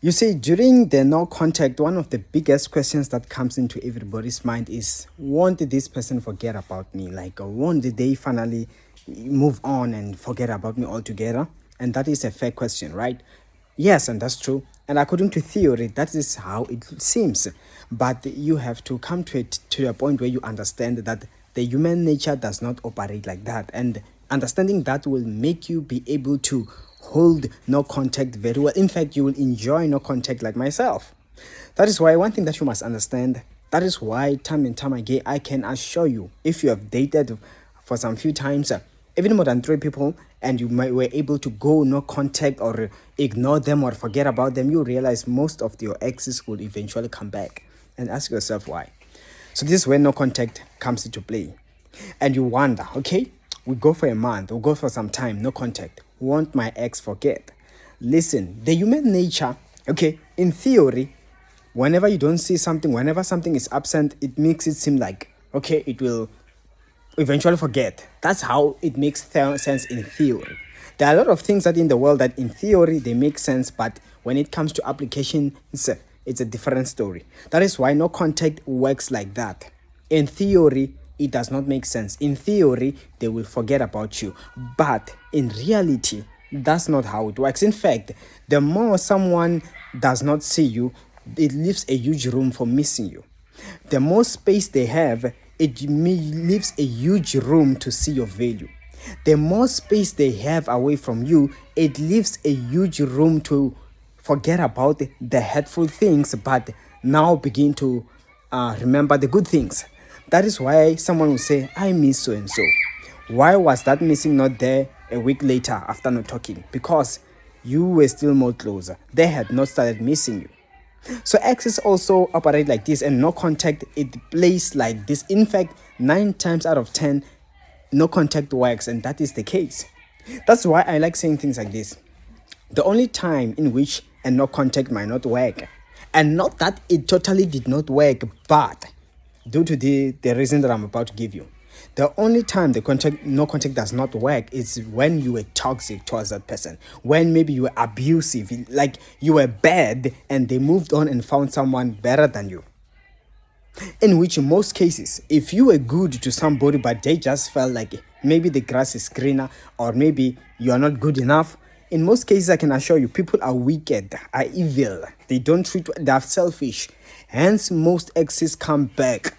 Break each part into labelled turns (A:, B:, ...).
A: You see, during the no contact, one of the biggest questions that comes into everybody's mind is, won't this person forget about me? Like, won't they finally move on and forget about me altogether? And that is a fair question, right? Yes, and that's true. And according to theory, that is how it seems. But you have to come to it to a point where you understand that the human nature does not operate like that. And understanding that will make you be able to hold no contact very well. In fact, you will enjoy no contact like myself. That is why one thing that you must understand, that is why time and time again, I can assure you, if you have dated for some few times, even more than 3 people, and you were able to go no contact or ignore them or forget about them, you realize most of your exes will eventually come back. And ask yourself why. So this is where no contact comes into play. And you wonder, okay, we go for a month, we'll go for some time, no contact. Won't my ex forget? Listen, the human nature, okay, in theory, whenever you don't see something, whenever something is absent, it makes it seem like, okay, it will eventually forget. That's how it makes sense in theory. There are a lot of things that in the world that in theory they make sense, but when it comes to application, it's a different story. That is why no contact works like that. In theory, it does not make sense. In theory, they will forget about you. But in reality, that's not how it works. In fact, the more someone does not see you, it leaves a huge room for missing you. The more space they have, it leaves a huge room to see your value. The more space they have away from you, it leaves a huge room to forget about the hurtful things, but now begin to remember the good things. That is why someone will say, I miss so and so. Why was that missing not there a week later after not talking? Because you were still more closer. They had not started missing you. So exes also operate like this, and no contact, it plays like this. In fact, 9 times out of 10, no contact works, and that is the case. That's why I like saying things like this. The only time in which a no contact might not work, and not that it totally did not work, but due to the reason that I'm about to give you, the only time the no contact does not work is when you were toxic towards that person, when maybe you were abusive, like you were bad and they moved on and found someone better than you. In which, in most cases, if you were good to somebody but they just felt like maybe the grass is greener or maybe you are not good enough, in most cases, I can assure you, people are wicked, are evil. They don't treat, they are selfish. Hence, most exes come back.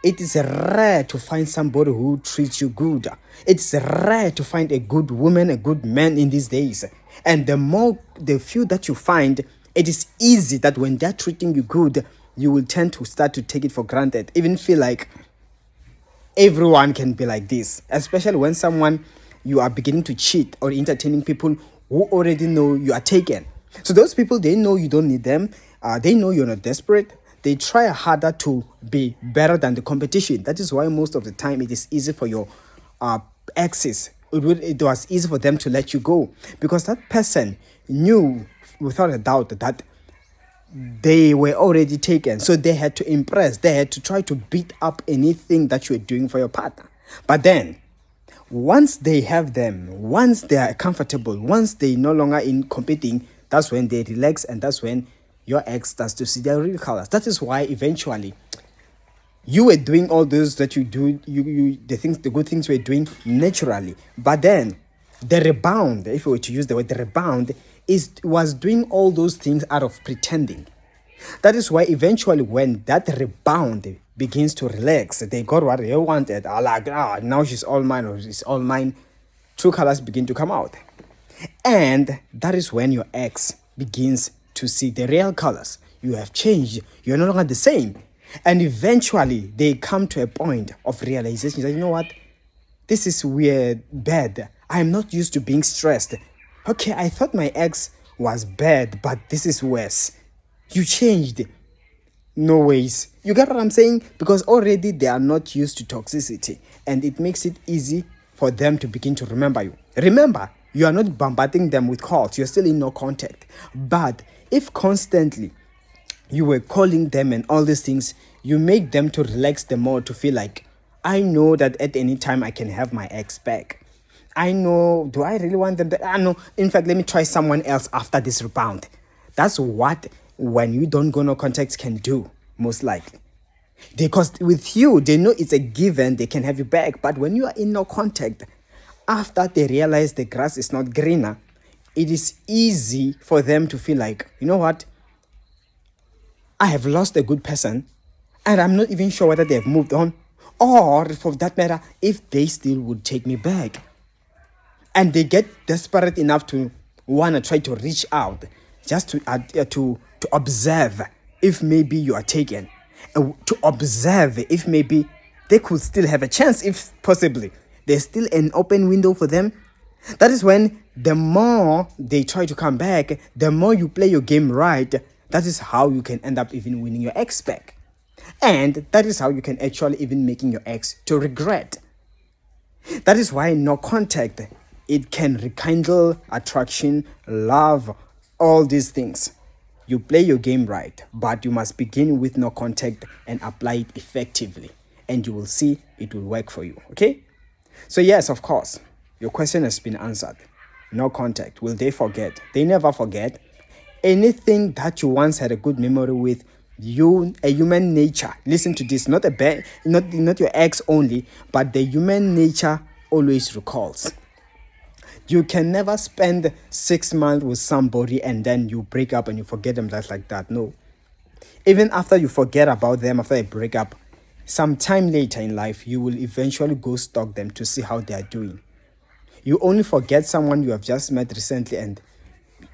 A: It is rare to find somebody who treats you good. It's rare to find a good woman, a good man in these days. And the few that you find, it is easy that when they're treating you good, you will tend to start to take it for granted. Even feel like everyone can be like this. Especially when you are beginning to cheat or entertaining people who already know you are taken. So those people, they know you don't need them. They know you're not desperate. They try harder to be better than the competition. That is why most of the time it is easy for your exes. It was easy for them to let you go, because that person knew without a doubt that they were already taken. So they had to impress. They had to try to beat up anything that you were doing for your partner. But then, once they have them, once they are comfortable, once they no longer in competing, that's when they relax, and that's when your ex starts to see their real colors. That is why eventually you were doing all those that you do, the good things we're doing naturally. But then the rebound, if we were to use the word the rebound, was doing all those things out of pretending. That is why eventually when that rebound begins to relax, they got what they wanted. Like, now she's all mine or she's all mine. True colors begin to come out. And that is when your ex begins to see the real colors. You have changed. You're no longer the same. And eventually they come to a point of realization that, you know what? This is weird, bad. I'm not used to being stressed. Okay, I thought my ex was bad, but this is worse. You changed. No ways. You get what I'm saying? Because already they are not used to toxicity, and it makes it easy for them to begin to remember you. Remember, you are not bombarding them with calls. You're still in no contact. But if constantly you were calling them and all these things, you make them to relax them more, to feel like, I know that at any time I can have my ex back. I know, do I really want them back? I know, in fact, let me try someone else after this rebound. That's what when you don't go no contact can do, most likely. Because with you, they know it's a given, they can have you back. But when you are in no contact, after they realize the grass is not greener, it is easy for them to feel like, you know what? I have lost a good person and I'm not even sure whether they have moved on, or for that matter, if they still would take me back. And they get desperate enough to want to try to reach out just to observe if maybe you are taken, to observe if maybe they could still have a chance, if possibly there's still an open window for them. That is when the more they try to come back, the more you play your game right, that is how you can end up even winning your ex back. And that is how you can actually even making your ex to regret. That is why no contact, it can rekindle attraction, love, all these things. You play your game right, but you must begin with no contact and apply it effectively. And you will see it will work for you, okay? So yes, of course, your question has been answered. No contact. Will they forget? They never forget. Anything that you once had a good memory with, a human nature, listen to this, not your ex only, but the human nature always recalls. You can never spend 6 months with somebody and then you break up and you forget them just like that. No. Even after you forget about them, after a breakup, sometime later in life, you will eventually go stalk them to see how they are doing. You only forget someone you have just met recently, and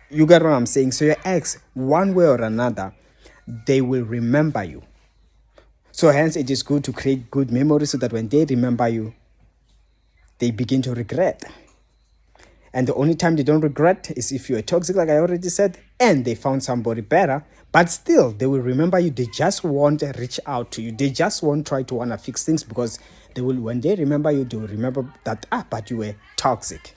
A: you get what I'm saying? So your ex, one way or another, they will remember you. So hence, it is good to create good memories so that when they remember you, they begin to regret. And the only time they don't regret is if you're toxic, like I already said, and they found somebody better. But still, they will remember you. They just won't reach out to you. They just won't try to want to fix things, because they will, when they remember you, they will remember that, but you were toxic.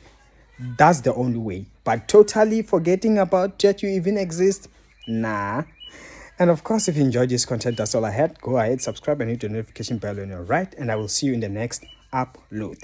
A: That's the only way. But totally forgetting about that you even exist, nah. And of course, if you enjoyed this content, that's all I had. Go ahead, subscribe and hit the notification bell on your right, and I will see you in the next upload.